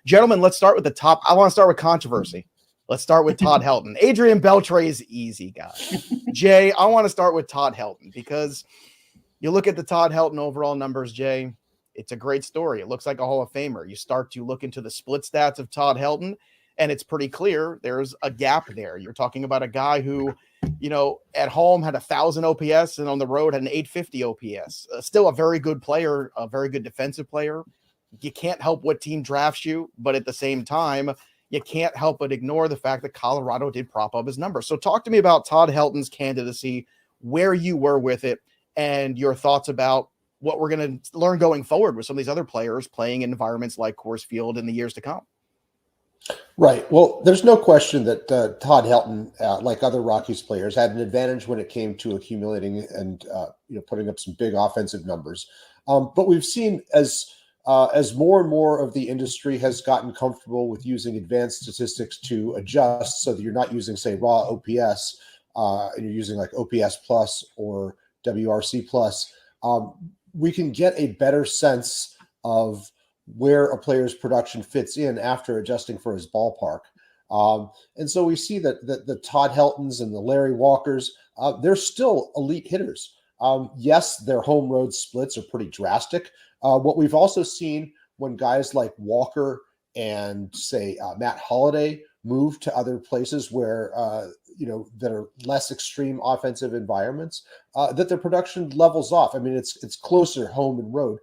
Gentlemen, let's start with the top. I want to start with controversy. Let's start with Todd Helton. Adrian Beltre is easy, guys. Jay, I want to start with Todd Helton because you look at the Todd Helton overall numbers, Jay, it's a great story. It looks like a Hall of Famer. You start to look into the split stats of Todd Helton, and it's pretty clear there's a gap there. You're talking about a guy who, at home had 1,000 OPS and on the road had an 850 OPS. Still a very good player, a very good defensive player. You can't help what team drafts you, but at the same time, you can't help but ignore the fact that Colorado did prop up his numbers. So talk to me about Todd Helton's candidacy, where you were with it, and your thoughts about what we're going to learn going forward with some of these other players playing in environments like Coors Field in the years to come. Right. Well, there's no question that Todd Helton, like other Rockies players, had an advantage when it came to accumulating and putting up some big offensive numbers. But we've seen as more and more of the industry has gotten comfortable with using advanced statistics to adjust so that you're not using, say, raw OPS, and you're using like OPS plus or WRC plus, we can get a better sense of where a player's production fits in after adjusting for his ballpark. And so we see that the Todd Heltons and the Larry Walkers, they're still elite hitters. Yes, their home road splits are pretty drastic. What we've also seen when guys like Walker and, say, Matt Holliday move to other places where, that are less extreme offensive environments, that their production levels off. I mean, it's closer home and road.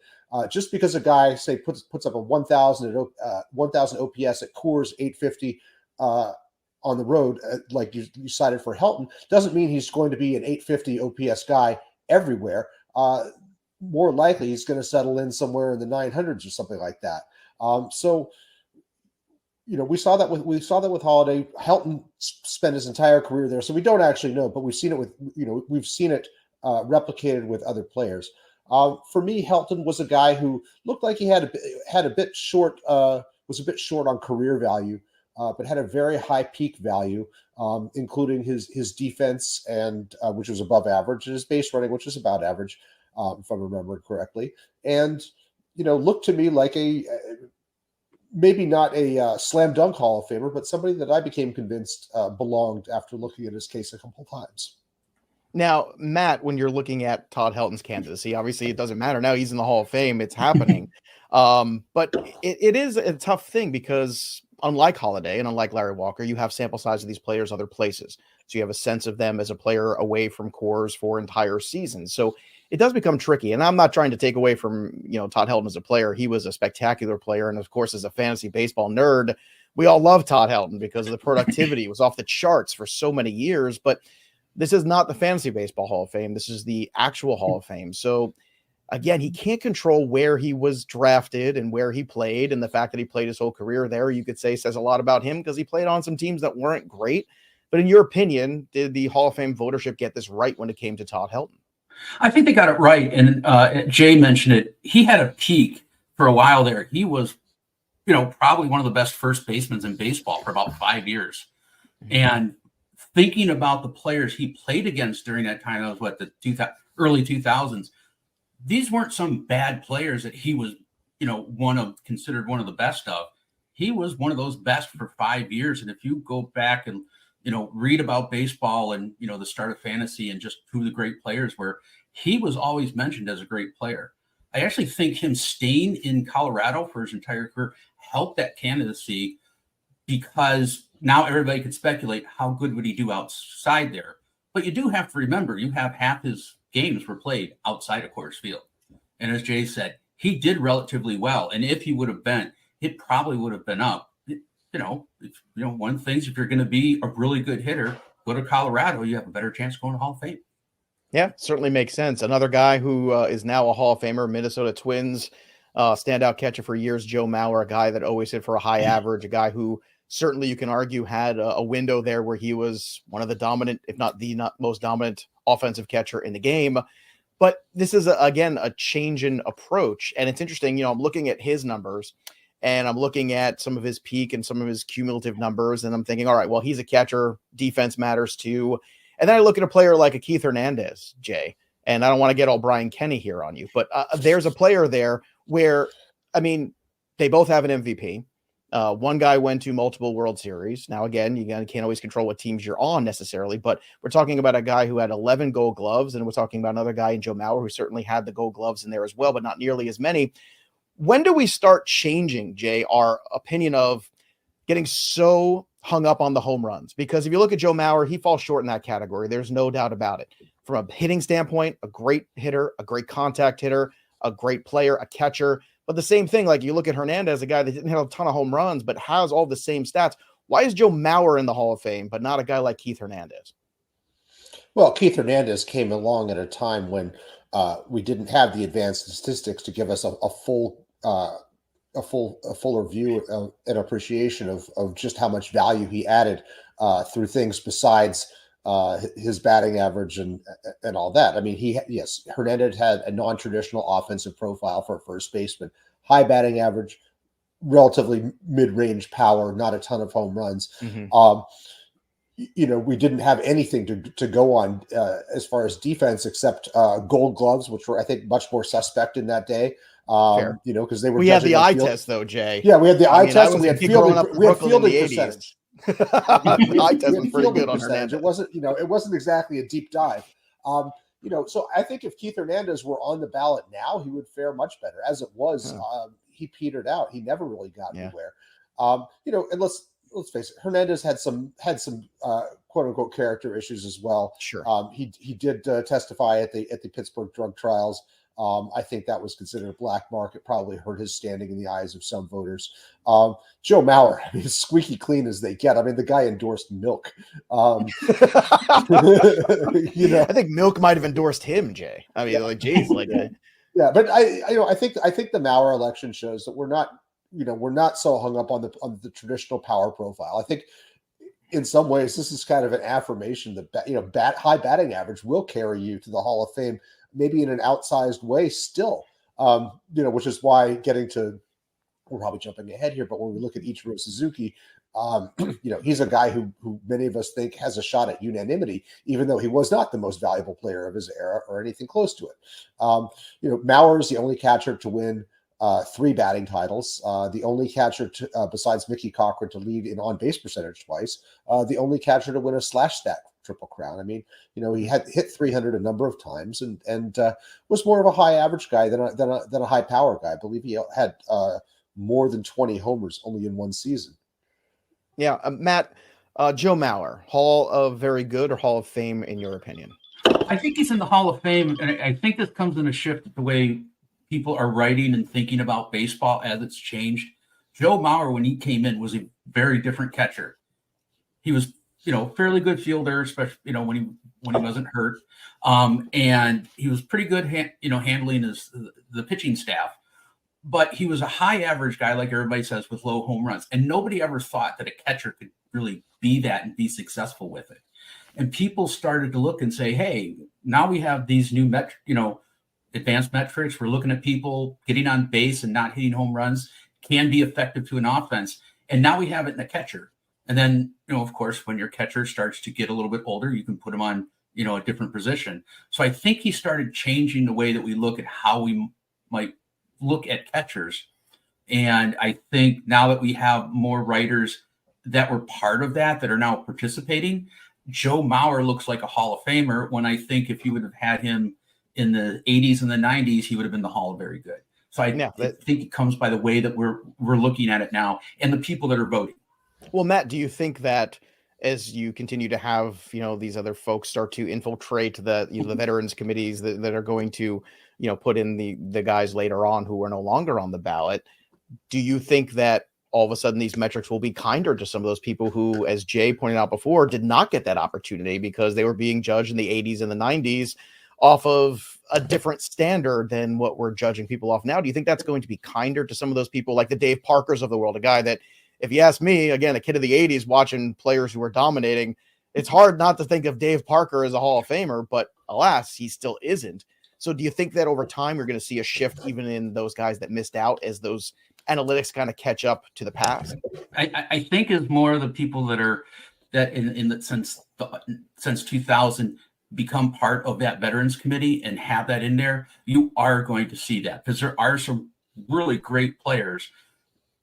Just because a guy, say, puts up a 1,000 OPS at Coors, 850 on the road, like you cited for Helton, doesn't mean he's going to be an 850 OPS guy everywhere. More likely, he's going to settle in somewhere in the 900s or something like that. We saw that with Holliday. Helton spent his entire career there, so we don't actually know, but we've seen it replicated with other players. For me, Helton was a guy who looked like he was a bit short on career value, but had a very high peak value, including his defense and which was above average, and his base running, which was about average, if I'm remembering correctly. And looked to me like maybe not a slam dunk Hall of Famer, but somebody that I became convinced belonged after looking at his case a couple times. Now, Matt, when you're looking at Todd Helton's candidacy, obviously it doesn't matter. Now he's in the Hall of Fame. It's happening. But it is a tough thing because unlike Holliday and unlike Larry Walker, you have sample size of these players other places. So you have a sense of them as a player away from Coors for entire seasons. So it does become tricky. And I'm not trying to take away from, Todd Helton as a player. He was a spectacular player. And of course, as a fantasy baseball nerd, we all love Todd Helton because of the productivity. It was off the charts for so many years. But this is not the fantasy baseball Hall of Fame. This is the actual Hall of Fame. So again, he can't control where he was drafted and where he played. And the fact that he played his whole career there, you could say, says a lot about him because he played on some teams that weren't great. But in your opinion, did the Hall of Fame votership get this right when it came to Todd Helton? I think they got it right. And Jay mentioned it. He had a peak for a while there. He was, probably one of the best first basemen in baseball for about 5 years. And thinking about the players he played against during that time, that was the early 2000s. These weren't some bad players that he was, considered one of the best of. He was one of those best for 5 years. And if you go back and, read about baseball and, the start of fantasy and just who the great players were, he was always mentioned as a great player. I actually think him staying in Colorado for his entire career helped that candidacy because now everybody could speculate how good would he do outside there. But you do have to remember, you have half his games were played outside of Coors Field. And as Jay said, he did relatively well. And if he would have been, it probably would have been up. One of the things, if you're going to be a really good hitter, go to Colorado, you have a better chance of going to Hall of Fame. Yeah, certainly makes sense. Another guy who is now a Hall of Famer, Minnesota Twins standout catcher for years, Joe Mauer, a guy that always hit for a high average, a guy who certainly you can argue had a window there where he was one of the dominant, if not the most dominant offensive catcher in the game. But this is, again, a change in approach. And it's interesting, I'm looking at his numbers and I'm looking at some of his peak and some of his cumulative numbers. And I'm thinking, all right, well, he's a catcher. Defense matters too. And then I look at a player like a Keith Hernandez, Jay, and I don't want to get all Brian Kenny here on you, but there's a player there where, they both have an MVP. One guy went to multiple World Series. Now, again, you can't always control what teams you're on necessarily, but we're talking about a guy who had 11 Gold Gloves, and we're talking about another guy in Joe Mauer who certainly had the Gold Gloves in there as well, but not nearly as many. When do we start changing, Jay, our opinion of getting so hung up on the home runs? Because if you look at Joe Mauer, he falls short in that category. There's no doubt about it. From a hitting standpoint, a great hitter, a great contact hitter, a great player, a catcher. But the same thing, like you look at Hernandez, a guy that didn't have a ton of home runs, but has all the same stats. Why is Joe Mauer in the Hall of Fame, but not a guy like Keith Hernandez? Well, Keith Hernandez came along at a time when we didn't have the advanced statistics to give us a fuller view and appreciation of just how much value he added through things besides his batting average and all that. I mean, Hernandez had a non-traditional offensive profile for a first baseman, high batting average, relatively mid-range power, not a ton of home runs. We didn't have anything to go on as far as defense except Gold Gloves, which were, I think, much more suspect in that day. Because we had the eye test though, Jay. Yeah, we had the eye test. We had fielding percentage. Eye test was pretty good on Hernandez. It wasn't exactly a deep dive. So I think if Keith Hernandez were on the ballot now, he would fare much better. As it was, he petered out. He never really got anywhere. And let's face it, Hernandez had some quote unquote character issues as well. Sure. He did testify at the Pittsburgh drug trials. I think that was considered a black mark. It probably hurt his standing in the eyes of some voters. Joe Mauer, I mean, as squeaky clean as they get. I mean, the guy endorsed milk. I think milk might have endorsed him, Jay. I mean, geez, but I think the Mauer election shows that we're not so hung up on the traditional power profile. I think in some ways this is kind of an affirmation that high batting average will carry you to the Hall of Fame, maybe in an outsized way still, which is why we're probably jumping ahead here, but when we look at Ichiro Suzuki, he's a guy who many of us think has a shot at unanimity, even though he was not the most valuable player of his era or anything close to it. Mauer is the only catcher to win 3 batting titles, the only catcher besides Mickey Cochran to lead in on-base percentage twice, the only catcher to win a slash stat Triple Crown. I mean, he had hit 300 a number of times and was more of a high average guy than a high power guy. I believe he had more than 20 homers only in one season. Yeah, Matt, Joe Mauer, Hall of Very Good or Hall of Fame in your opinion? I think he's in the Hall of Fame, and I think this comes in a shift with the way people are writing and thinking about baseball as it's changed. Joe Mauer, when he came in, was a very different catcher. He was fairly good fielder, especially, when he wasn't hurt. And he was pretty good, handling the pitching staff. But he was a high average guy, like everybody says, with low home runs. And nobody ever thought that a catcher could really be that and be successful with it. And people started to look and say, hey, now we have these new advanced metrics. We're looking at people getting on base and not hitting home runs can be effective to an offense. And now we have it in the catcher. And then, of course, when your catcher starts to get a little bit older, you can put him on, a different position. So I think he started changing the way that we look at how we might look at catchers. And I think now that we have more writers that were part of that are now participating, Joe Mauer looks like a Hall of Famer, when I think if you would have had him in the 80s and the 90s, he would have been the Hall of Very Good. So I think it comes by the way that we're looking at it now and the people that are voting. Well, Matt, do you think that as you continue to have, these other folks start to infiltrate the veterans committees that are going to, put in the guys later on who are no longer on the ballot, do you think that all of a sudden these metrics will be kinder to some of those people who, as Jay pointed out before, did not get that opportunity because they were being judged in the 80s and the 90s off of a different standard than what we're judging people off now? Do you think that's going to be kinder to some of those people like the Dave Parkers of the world, a guy that, if you ask me, again, a kid of the 80s watching players who were dominating, it's hard not to think of Dave Parker as a Hall of Famer, but alas, he still isn't. So do you think that over time you're going to see a shift even in those guys that missed out as those analytics kind of catch up to the past? I think it's more of the people since 2000 become part of that veterans committee and have that in there. You are going to see that because there are some really great players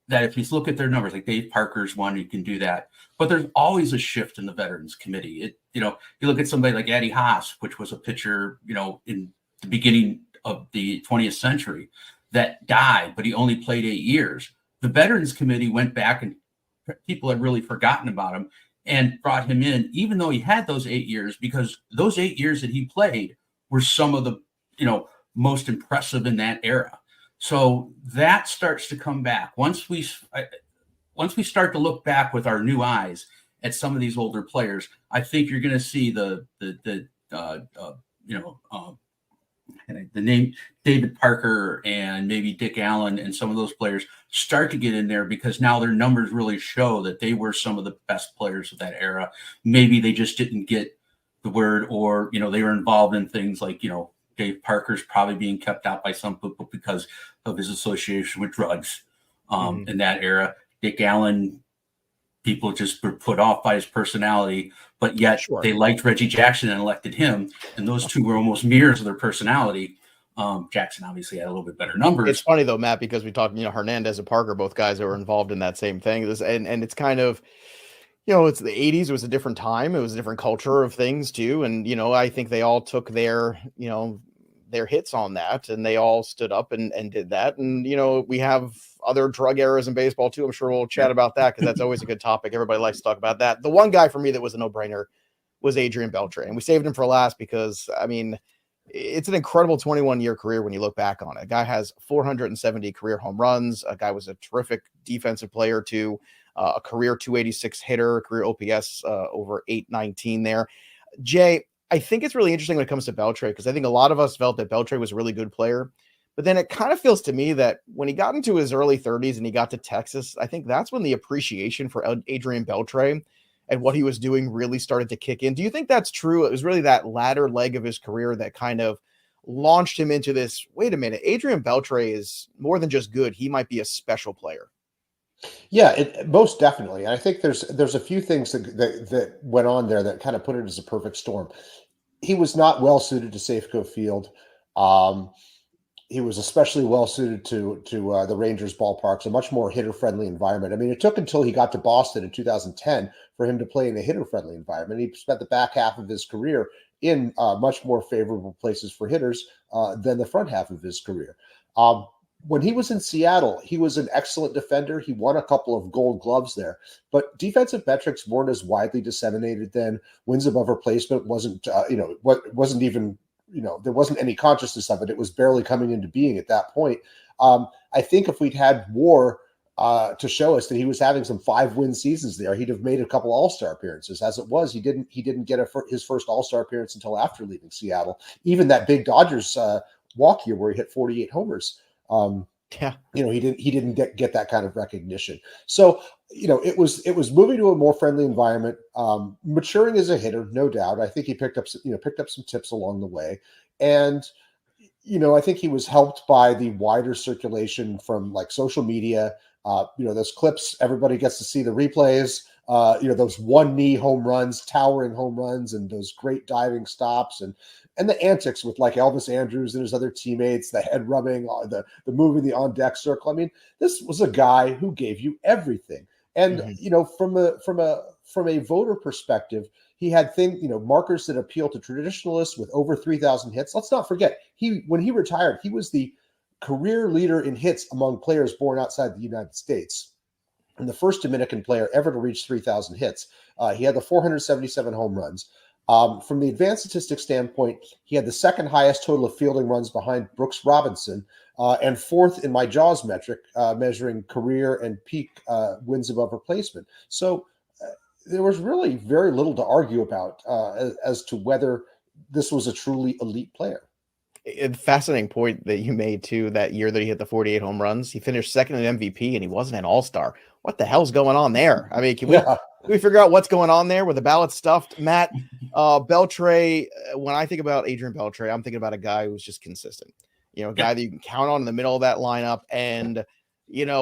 that if you look at their numbers, like Dave Parker's one, you can do that. But there's always a shift in the Veterans Committee. You look at somebody like Addie Haas, which was a pitcher, in the beginning of the 20th century that died, but he only played 8 years. The Veterans Committee went back and people had really forgotten about him and brought him in, even though he had those 8 years, because those 8 years that he played were some of the, most impressive in that era. So that starts to come back once we start to look back with our new eyes at some of these older players. I think you're going to see the name David Parker and maybe Dick Allen and some of those players start to get in there, because now their numbers really show that they were some of the best players of that era. Maybe they just didn't get the word, or they were involved in things like Dave Parker's probably being kept out by some people because of his association with drugs in that era. Dick Allen, people just were put off by his personality, but yet they liked Reggie Jackson and elected him. And those two were almost mirrors of their personality. Jackson obviously had a little bit better numbers. It's funny though, Matt, because we talked, Hernandez and Parker, both guys that were involved in that same thing. And it's kind of, it's the 80s. It was a different time. It was a different culture of things too. And, I think they all took their hits on that, and they all stood up and did that. And, we have other drug eras in baseball too. I'm sure we'll chat about that, because that's always a good topic. Everybody likes to talk about that. The one guy for me that was a no-brainer was Adrian Beltre. And we saved him for last because, it's an incredible 21-year career when you look back on it. A guy has 470 career home runs. A guy was a terrific defensive player too, a career 286 hitter, career OPS over 819 there. Jay, I think it's really interesting when it comes to Beltre, because I think a lot of us felt that Beltre was a really good player. But then it kind of feels to me that when he got into his early 30s and he got to Texas, I think that's when the appreciation for Adrian Beltre and what he was doing really started to kick in. Do you think that's true? It was really that latter leg of his career that kind of launched him into this, wait a minute, Adrian Beltre is more than just good. He might be a special player. Yeah, most definitely. And I think there's a few things that went on there that kind of put it as a perfect storm. He was not well suited to Safeco Field. He was especially well suited to the Rangers ballparks, a much more hitter-friendly environment. It took until he got to Boston in 2010 for him to play in a hitter-friendly environment. He spent the back half of his career in much more favorable places for hitters than the front half of his career. When he was in Seattle, he was an excellent defender. He won a couple of Gold Gloves there, but defensive metrics weren't as widely disseminated then. Wins above replacement wasn't even, there wasn't any consciousness of it. It was barely coming into being at that point. I think if we'd had WAR to show us that he was having some 5-win seasons there, he'd have made a couple All-Star appearances. As it was, he didn't get his first All-Star appearance until after leaving Seattle. Even that big Dodgers walk year where he hit 48 homers. He didn't get that kind of recognition. So, it was moving to a more friendly environment, maturing as a hitter, no doubt. I think he picked up some tips along the way. And, I think he was helped by the wider circulation from like social media, those clips, everybody gets to see the replays, those one knee home runs, towering home runs, and those great diving stops and the antics with like Elvis Andrews and his other teammates, the head rubbing, the moving the on deck circle. This was a guy who gave you everything. And, from a voter perspective, he had markers that appeal to traditionalists with over 3,000 hits. Let's not forget, when he retired, he was the career leader in hits among players born outside the United States, and the first Dominican player ever to reach 3,000 hits. He had the 477 home runs. From the advanced statistics standpoint, he had the second highest total of fielding runs behind Brooks Robinson, and fourth in my JAWS metric, measuring career and peak wins above replacement. So there was really very little to argue about as to whether this was a truly elite player. A fascinating point that you made too, that year that he hit the 48 home runs. He finished second in MVP and he wasn't an all-star. What the hell's going on there? Can we figure out what's going on there with the ballot stuffed? Matt, Beltre, when I think about Adrian Beltre, I'm thinking about a guy who's just consistent. A guy that you can count on in the middle of that lineup. And,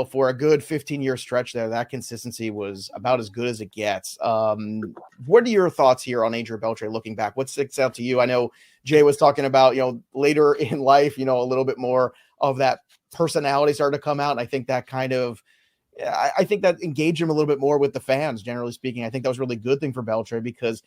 for a good 15-year stretch there, that consistency was about as good as it gets. What are your thoughts here on Adrian Beltre looking back? What sticks out to you? I know Jay was talking about, later in life, a little bit more of that personality started to come out. And I think that kind of, I think that engaged him a little bit more with the fans, generally speaking. I think that was a really good thing for Beltre because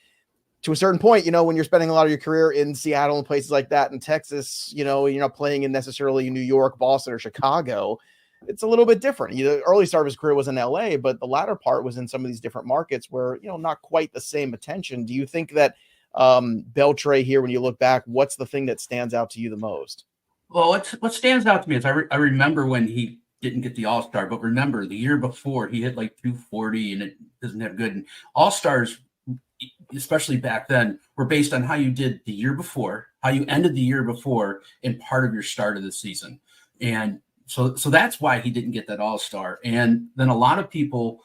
to a certain point, when you're spending a lot of your career in Seattle and places like that, in Texas, you're not playing in necessarily New York, Boston, or Chicago. It's a little bit different. The early start of his career was in LA, but the latter part was in some of these different markets where, not quite the same attention. Do you think that Beltre here, when you look back, what's the thing that stands out to you the most? Well, what stands out to me is I remember when he didn't get the All-Star, but remember the year before he hit like 240 and it doesn't have good. And All-Stars, especially back then, were based on how you did the year before, how you ended the year before, and part of your start of the season. And so that's why he didn't get that All-Star. And then a lot of people,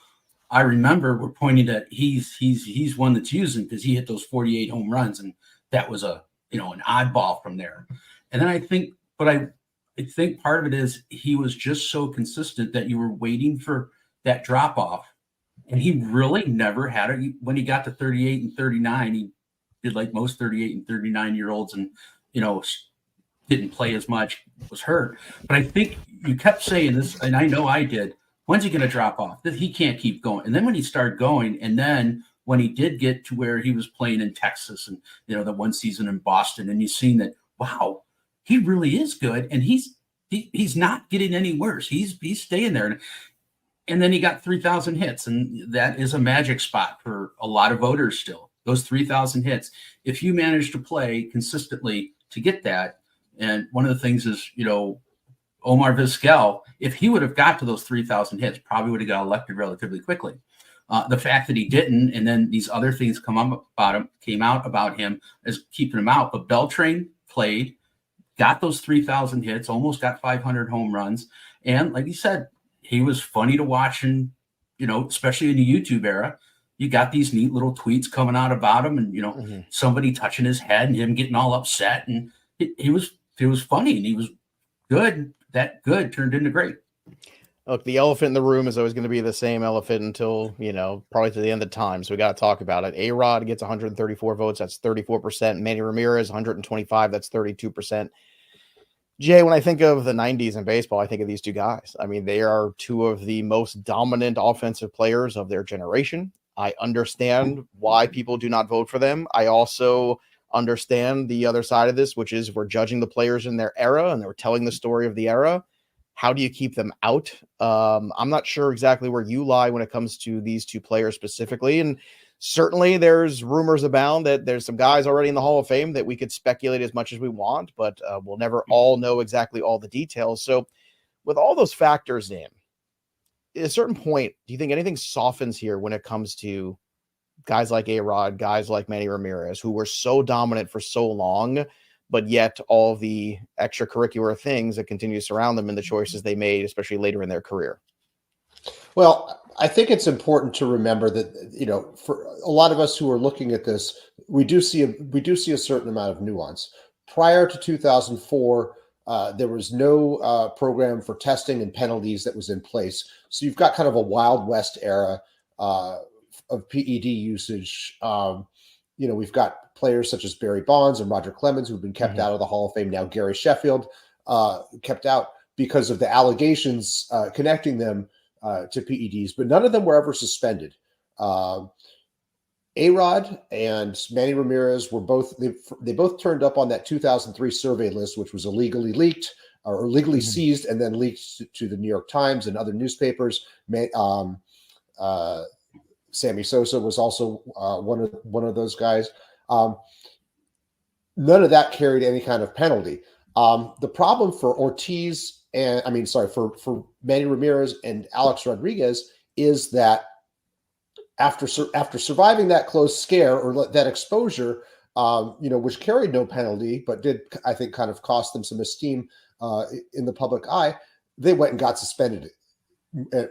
I remember, were pointing that he's one that's using because he hit those 48 home runs, and that was an oddball from there. And then I think part of it is he was just so consistent that you were waiting for that drop off. And he really never had it. When he got to 38 and 39, he did like most 38 and 39-year-olds and, didn't play as much, was hurt. But I think you kept saying this, and I know I did, when's he going to drop off? That he can't keep going. And then when he started going, and then when he did get to where he was playing in Texas and, the one season in Boston, and you've seen that, wow, he really is good. And he's not getting any worse. He's staying there. And then he got 3,000 hits, and that is a magic spot for a lot of voters still. Those 3,000 hits, if you manage to play consistently to get that, and one of the things is, Omar Vizquel, if he would have got to those 3,000 hits, probably would have got elected relatively quickly. The fact that he didn't, and then these other things came out about him as keeping him out. But Beltre played, got those 3,000 hits, almost got 500 home runs, and like you said, he was funny to watch, and especially in the YouTube era, you got these neat little tweets coming out about him, and somebody touching his head and him getting all upset, and he was funny and he was good. That good turned into great. Look, the elephant in the room is always going to be the same elephant until probably to the end of time. So we got to talk about it. A-Rod gets 134 votes. That's 34%. Manny Ramirez 125. That's 32%. Jay, when I think of the 90s in baseball, I think of these two guys. I mean, they are two of the most dominant offensive players of their generation. I understand why people do not vote for them. I also understand the other side of this, which is we're judging the players in their era and they're telling the story of the era. How do you keep them out? I'm not sure exactly where you lie when it comes to these two players specifically. And certainly there's rumors abound that there's some guys already in the Hall of Fame that we could speculate as much as we want, but we'll never all know exactly all the details. So with all those factors in, at a certain point, do you think anything softens here when it comes to guys like A-Rod, guys like Manny Ramirez, who were so dominant for so long, but yet all the extracurricular things that continue to surround them and the choices they made, especially later in their career? Well, I think it's important to remember that, for a lot of us who are looking at this, we do see a certain amount of nuance. Prior to 2004, there was no program for testing and penalties that was in place. So you've got kind of a Wild West era of PED usage. We've got players such as Barry Bonds and Roger Clemens who've been kept out of the Hall of Fame. Now Gary Sheffield kept out because of the allegations connecting them to PEDs, but none of them were ever suspended. A-Rod and Manny Ramirez were they both turned up on that 2003 survey list, which was illegally leaked or legally seized and then leaked to the New York Times and other newspapers. Sammy Sosa was also one of those guys. None of that carried any kind of penalty. The problem for for Manny Ramirez and Alex Rodriguez is that after surviving that close scare or that exposure, which carried no penalty, but did, I think, kind of cost them some esteem in the public eye, they went and got suspended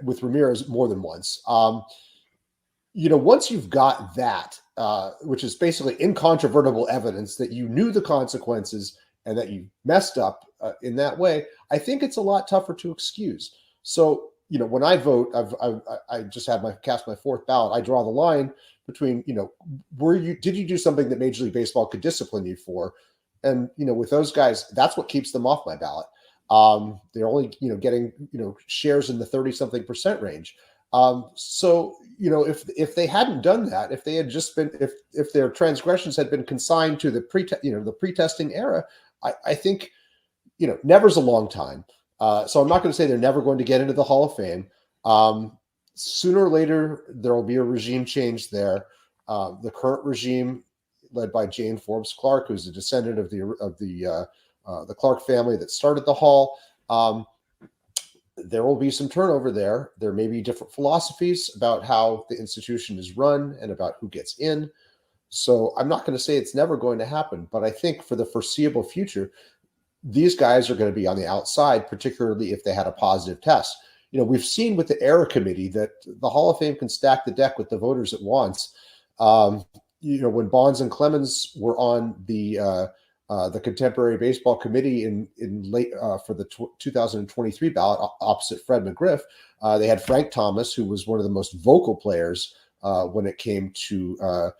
with Ramirez more than once. Once you've got that, which is basically incontrovertible evidence that you knew the consequences and that you messed up in that way, I think it's a lot tougher to excuse. So, when I vote, I just had cast my fourth ballot. I draw the line between, did you do something that Major League Baseball could discipline you for? And, with those guys, that's what keeps them off my ballot. They're only, getting, shares in the 30-something% range. So, if they hadn't done that, if they had just been, if their transgressions had been consigned to the pre-testing era, I think, never's a long time. So I'm not going to say they're never going to get into the Hall of Fame. Sooner or later, there will be a regime change there. The current regime, led by Jane Forbes Clark, who's a descendant of the Clark family that started the Hall, there will be some turnover there. There may be different philosophies about how the institution is run and about who gets in. So I'm not going to say it's never going to happen, but I think for the foreseeable future, these guys are going to be on the outside, particularly if they had a positive test. We've seen with the Era Committee that the Hall of Fame can stack the deck with the voters it wants. When Bonds and Clemens were on the Contemporary Baseball Committee in late for the 2023 ballot opposite Fred McGriff, they had Frank Thomas, who was one of the most vocal players when it came to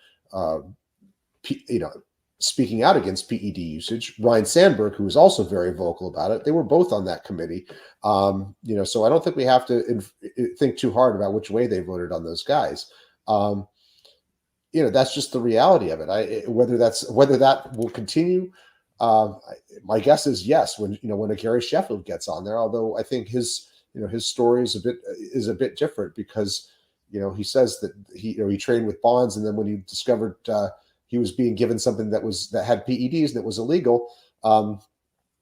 speaking out against PED usage. Ryan Sandberg, who was also very vocal about it. They were both on that committee. So I don't think we have to think too hard about which way they voted on those guys. That's just the reality of it. Whether that will continue, my guess is yes. When a Gary Sheffield gets on there, although I think his story is a bit different because he says that he trained with Bonds, and then when he discovered he was being given something that had PEDs and it was illegal,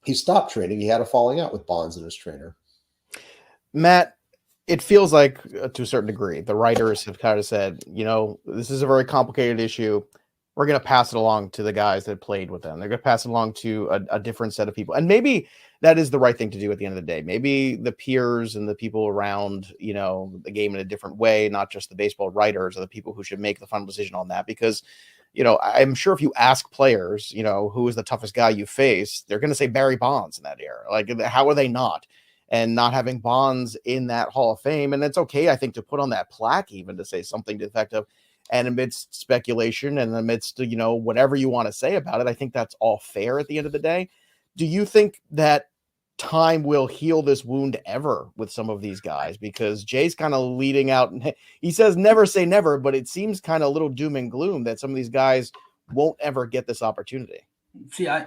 he stopped training. He had a falling out with Bonds and his trainer. Matt, it feels like to a certain degree, the writers have kind of said, this is a very complicated issue. We're going to pass it along to the guys that played with them. They're going to pass it along to a different set of people. And maybe that is the right thing to do at the end of the day. Maybe the peers and the people around, the game in a different way, not just the baseball writers, are the people who should make the final decision on that. Because, I'm sure if you ask players, who is the toughest guy you face, they're going to say Barry Bonds in that era. Like, how are they not? And not having Bonds in that Hall of Fame. And it's okay, I think, to put on that plaque even to say something to the effect of, and amidst speculation and amidst, whatever you want to say about it, I think that's all fair at the end of the day. Do you think that time will heal this wound ever with some of these guys? Because Jay's kind of leading out, and he says never say never, but it seems kind of a little doom and gloom that some of these guys won't ever get this opportunity. I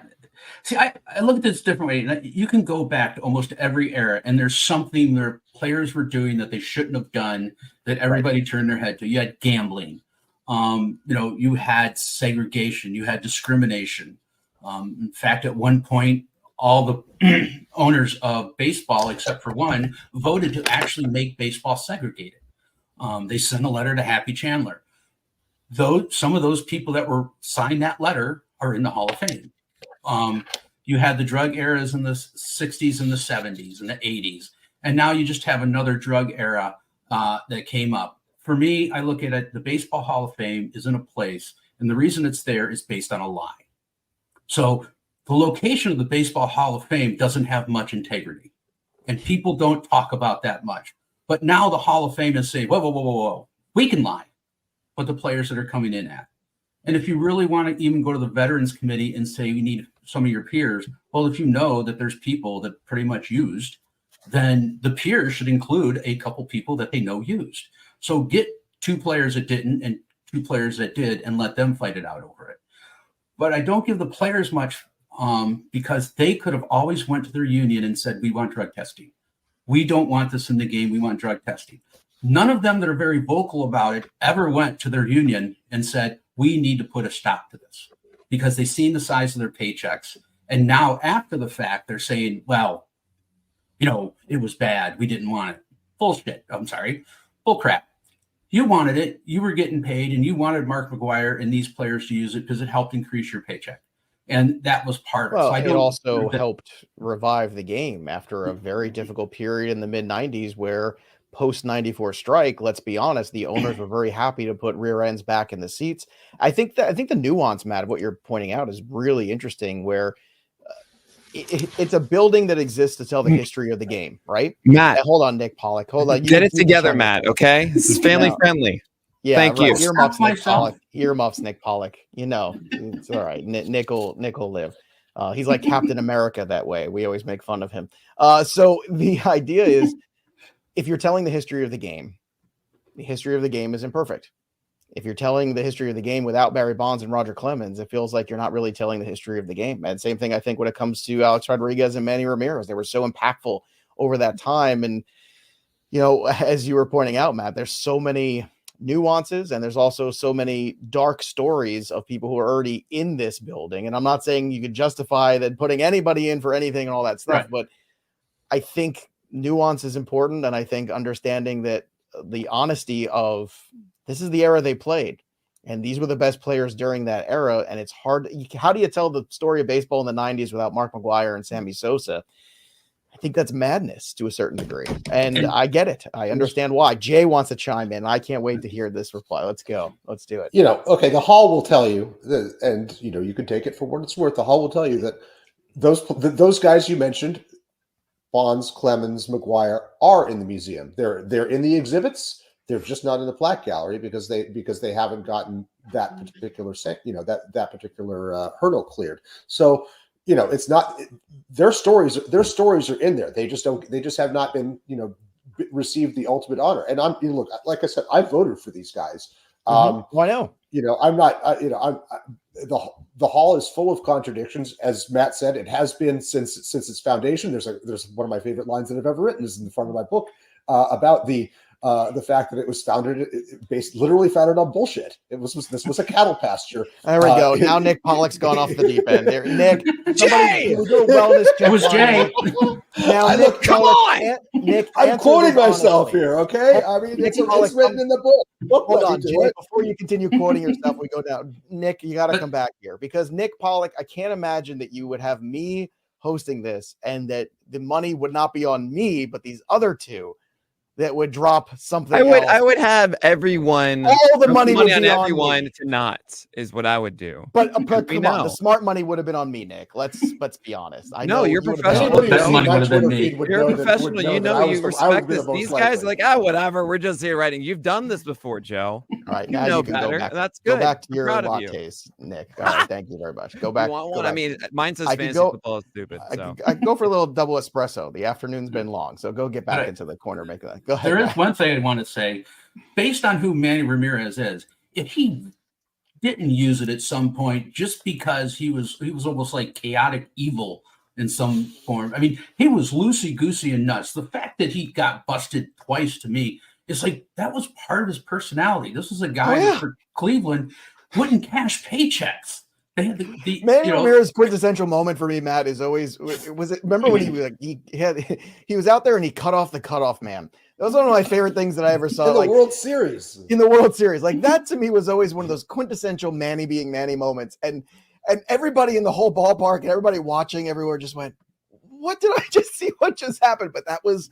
look at this different way. You can go back to almost every era, and there's something their players were doing that they shouldn't have done that everybody turned their head to. You had gambling, you had segregation, you had discrimination. In fact, at one point, all the owners of baseball, except for one, voted to actually make baseball segregated. They sent a letter to Happy Chandler. Though some of those people that were signed that letter are in the Hall of Fame. You had the drug eras in the 60s and the 70s and the 80s. And now you just have another drug era that came up. For me, I look at it, the Baseball Hall of Fame is in a place, and the reason it's there is based on a lie. So the location of the Baseball Hall of Fame doesn't have much integrity, and people don't talk about that much. But now the Hall of Fame is saying, whoa, we can lie, but the players that are coming in at. And if you really want to even go to the Veterans Committee and say you need some of your peers, well, if you know that there's people that pretty much used, then the peers should include a couple people that they know used. So get 2 players that didn't and 2 players that did and let them fight it out over it. But I don't give the players much because they could have always went to their union and said, we want drug testing. We don't want this in the game. We want drug testing. None of them that are very vocal about it ever went to their union and said, we need to put a stop to this, because they've seen the size of their paychecks. And now after the fact, they're saying, well, it was bad. We didn't want it. Bullshit. I'm sorry. Bull crap. You wanted it. You were getting paid, and you wanted Mark McGwire and these players to use it because it helped increase your paycheck. And that was part of it. So it also helped revive the game after a very difficult period in the mid-90s where post-94 strike, let's be honest, the owners were very happy to put rear ends back in the seats. I think the nuance, Matt, of what you're pointing out is really interesting, where it's a building that exists to tell the history of the game, right? Matt, hold on, Nick Pollock. Hold on. Get it together, Matt, okay? This is family friendly. Yeah, thank you. Earmuffs, Nick Pollock. Earmuffs, Nick Pollock. It's all right. Nick will live. He's like Captain America that way. We always make fun of him. So the idea is, if you're telling the history of the game is imperfect. If you're telling the history of the game without Barry Bonds and Roger Clemens, it feels like you're not really telling the history of the game. And same thing, I think, when it comes to Alex Rodriguez and Manny Ramirez. They were so impactful over that time. And, as you were pointing out, Matt, there's so many nuances, and there's also so many dark stories of people who are already in this building. And I'm not saying you could justify that putting anybody in for anything and all that stuff, but I think nuance is important. And I think understanding that the honesty of, this is the era they played, and these were the best players during that era. And it's hard. How do you tell the story of baseball in the 90s without Mark McGwire and Sammy Sosa? I think that's madness to a certain degree. And I get it. I understand why. Jay wants to chime in. I can't wait to hear this reply. Let's go. Let's do it. Okay, the Hall will tell you that, and you can take it for what it's worth. The Hall will tell you that those guys you mentioned, Bonds, Clemens, McGwire, are in the museum. They're in the exhibits. They're just not in the plaque gallery because they haven't gotten that particular that particular hurdle cleared. So it's not their stories. Their stories are in there. They just have not been received the ultimate honor. And I'm look, like I said, I voted for these guys. I know. I'm not. The Hall is full of contradictions, as Matt said. It has been since its foundation. There's one of my favorite lines that I've ever written is in the front of my book about the fact that it was literally founded on bullshit. This was a cattle pasture. There we go. Now Nick Pollock's gone off the deep end. There, Nick. Jay, do a wellness check. It was Jay. Now, Nick, come on. Nick, I'm quoting myself here. Okay, I mean it's written in the book. Hold on, Jay. Before you continue quoting yourself, we go down. Nick, you got to come back here, because Nick Pollock, I can't imagine that you would have me hosting this and that the money would not be on me, but these other two that would drop something. I would have everyone, all the money would on be everyone me. to not is what I would do. But come on, the smart money would have been on me, Nick. Let's be honest. I know you're professional. That money would have been me. You're a professional. You respect this. These guys are like, whatever. We're just here writing. You've done this before, Joe. All right, you know better. That's good. Go back to your lattes, Nick. All right, thank you very much. Go back. I mean, mine says fantasy football is stupid. So I go for a little double espresso. The afternoon's been long, so go get back into the corner. Make that. Go ahead. There is one thing I want to say, based on who Manny Ramirez is. If he didn't use it at some point, just because he was almost like chaotic evil in some form. I mean, he was loosey goosey and nuts. The fact that he got busted twice, to me, is like that was part of his personality. This was a guy that for Cleveland wouldn't cash paychecks. They had Manny Ramirez's quintessential moment for me, Matt, is always remember when he was out there and he cut off the cutoff man. That was one of my favorite things that I ever saw. In the World Series. In the World Series. Like that to me was always one of those quintessential Manny being Manny moments. And everybody in the whole ballpark and everybody watching everywhere just went, what did I just see? What just happened? But that was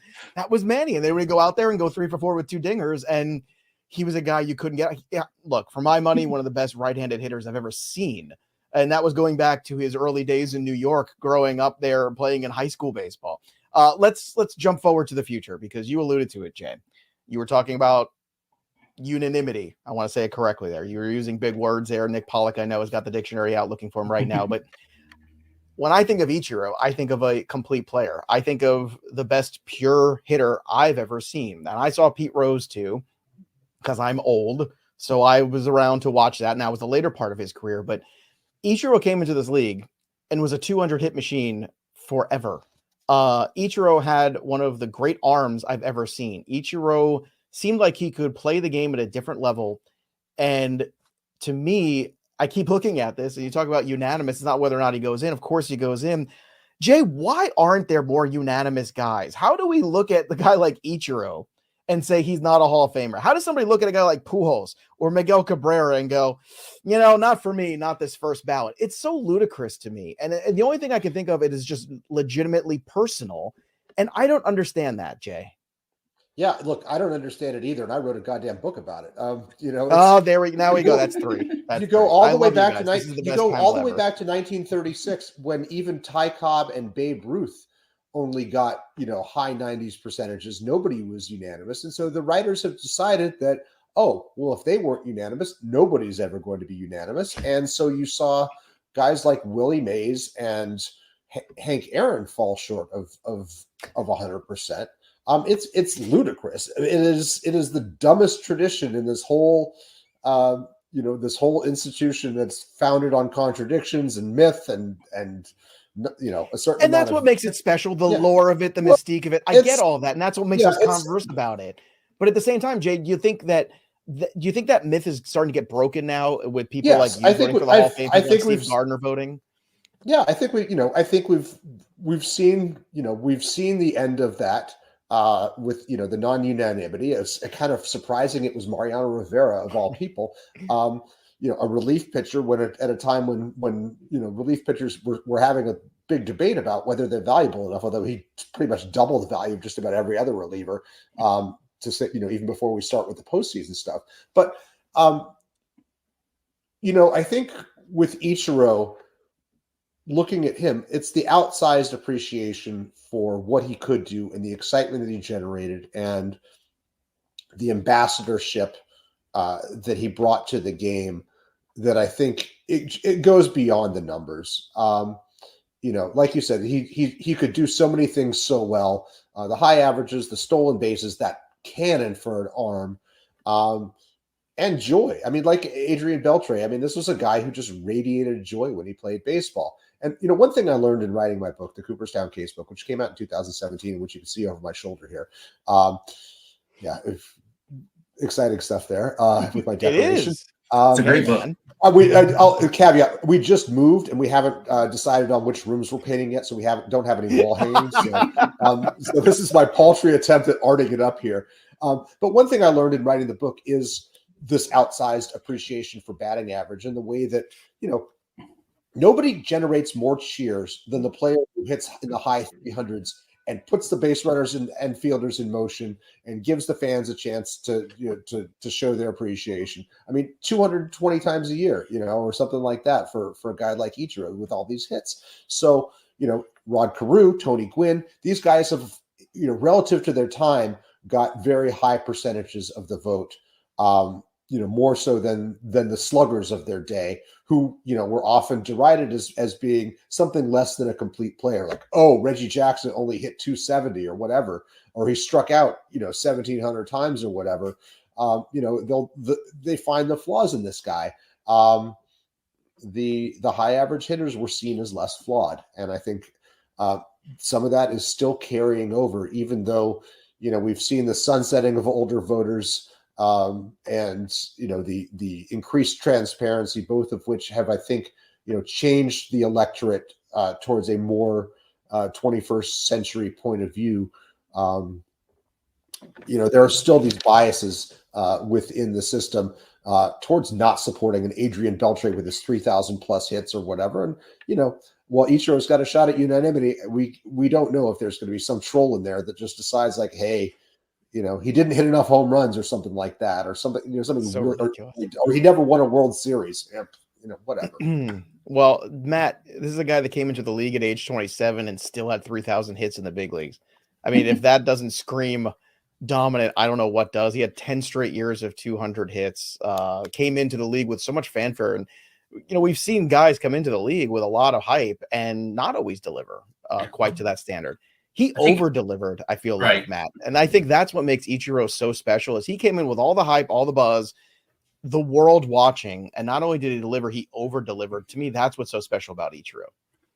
Manny. And they would go out there and go 3 for 4 with 2 dingers. And he was a guy you couldn't get. Yeah, look, for my money, one of the best right-handed hitters I've ever seen. And that was going back to his early days in New York, growing up there, playing in high school baseball. Let's jump forward to the future, because you alluded to it, Jay. You were talking about unanimity. I want to say it correctly there. You were using big words there. Nick Pollock, I know, has got the dictionary out looking for him right now. But when I think of Ichiro, I think of a complete player. I think of the best pure hitter I've ever seen. And I saw Pete Rose too, because I'm old. So I was around to watch that. And that was the later part of his career. But Ichiro came into this league and was a 200 hit machine forever. Ichiro had one of the great arms I've ever seen. Ichiro seemed like he could play the game at a different level. And to me, I keep looking at this, and you talk about unanimous. It's not whether or not he goes in. Of course he goes in. Jay, why aren't there more unanimous guys? How do we look at the guy like Ichiro and say he's not a Hall of Famer? How does somebody look at a guy like Pujols or Miguel Cabrera and go, not for me, not this first ballot? It's so ludicrous to me. And the only thing I can think of it is just legitimately personal. And I don't understand that, Jay. Yeah, look, I don't understand it either. And I wrote a goddamn book about it. Now we go. That's 3. You go all the way back to 1936, when even Ty Cobb and Babe Ruth only got, high 90s percentages. Nobody was unanimous. And so the writers have decided that, if they weren't unanimous, nobody's ever going to be unanimous. And so you saw, guys like Willie Mays and Hank Aaron fall short of 100%. It's ludicrous. It is the dumbest tradition in this whole this whole institution that's founded on contradictions and myth and a certain and that's what makes it special, the lore of it, the mystique of it. I get all that, and that's what makes us converse about it. But at the same time, Jay, do you think that myth is starting to get broken now with people like you voting for the Hall of Fame, people like Steve Gardner voting? Yeah, I think we've seen the end of that with the non-unanimity. It's kind of surprising it was Mariano Rivera of all people, a relief pitcher at a time when relief pitchers were having a big debate about whether they're valuable enough, although he pretty much doubled the value of just about every other reliever to say, even before we start with the postseason stuff. But I think with Ichiro, looking at him, it's the outsized appreciation for what he could do and the excitement that he generated and the ambassadorship that he brought to the game that I think it goes beyond the numbers. Like you said, he could do so many things so well. The high averages, the stolen bases, that cannon for an arm, and joy. I mean, like Adrian Beltre. I mean, this was a guy who just radiated joy when he played baseball. And, one thing I learned in writing my book, the Cooperstown Case book, which came out in 2017, which you can see over my shoulder here. Exciting stuff there with my decoration. It is. It's a great book. I'll caveat, we just moved and we haven't decided on which rooms we're painting yet, so we don't have any wall hangings. So this is my paltry attempt at arting it up here. But one thing I learned in writing the book is this outsized appreciation for batting average and the way that, nobody generates more cheers than the player who hits in the high 300s and puts the base runners and fielders in motion and gives the fans a chance to show their appreciation. I mean, 220 times a year, or something like that for a guy like Ichiro with all these hits. So, Rod Carew, Tony Gwynn, these guys have, relative to their time, got very high percentages of the vote. More so than the sluggers of their day, who, were often derided as being something less than a complete player. Like, oh, Reggie Jackson only hit 270 or whatever, or he struck out, 1,700 times or whatever. They find the flaws in this guy. The high average hitters were seen as less flawed. And I think some of that is still carrying over, even though, we've seen the sunsetting of older voters, and the increased transparency, both of which have, I think, changed the electorate towards a more 21st century point of view. There are still these biases within the system towards not supporting an Adrian Beltre with his 3,000 plus hits or whatever. And while Ichiro's got a shot at unanimity, we don't know if there's going to be some troll in there that just decides like, hey, he didn't hit enough home runs or something like that, or something, something so really, or he never won a World Series, whatever. Well, Matt, this is a guy that came into the league at age 27 and still had 3,000 hits in the big leagues. I mean, if that doesn't scream dominant, I don't know what does. He had 10 straight years of 200 hits, came into the league with so much fanfare. And, we've seen guys come into the league with a lot of hype and not always deliver quite to that standard. He over-delivered, I feel like, Matt. And I think that's what makes Ichiro so special, is he came in with all the hype, all the buzz, the world watching, and not only did he deliver, he over-delivered. To me, that's what's so special about Ichiro.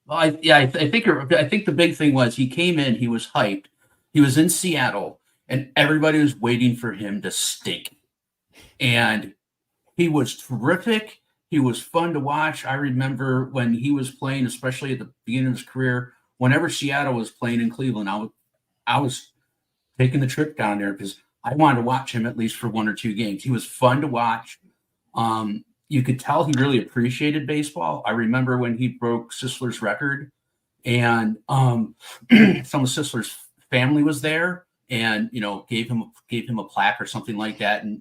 Well, I think the big thing was he came in, he was hyped, he was in Seattle, and everybody was waiting for him to stink. And he was terrific. He was fun to watch. I remember when he was playing, especially at the beginning of his career, whenever Seattle was playing in Cleveland, I was taking the trip down there because I wanted to watch him at least for one or two games. He was fun to watch. You could tell he really appreciated baseball. I remember when he broke Sisler's record, and some of Sisler's family was there, and gave him a plaque or something like that, and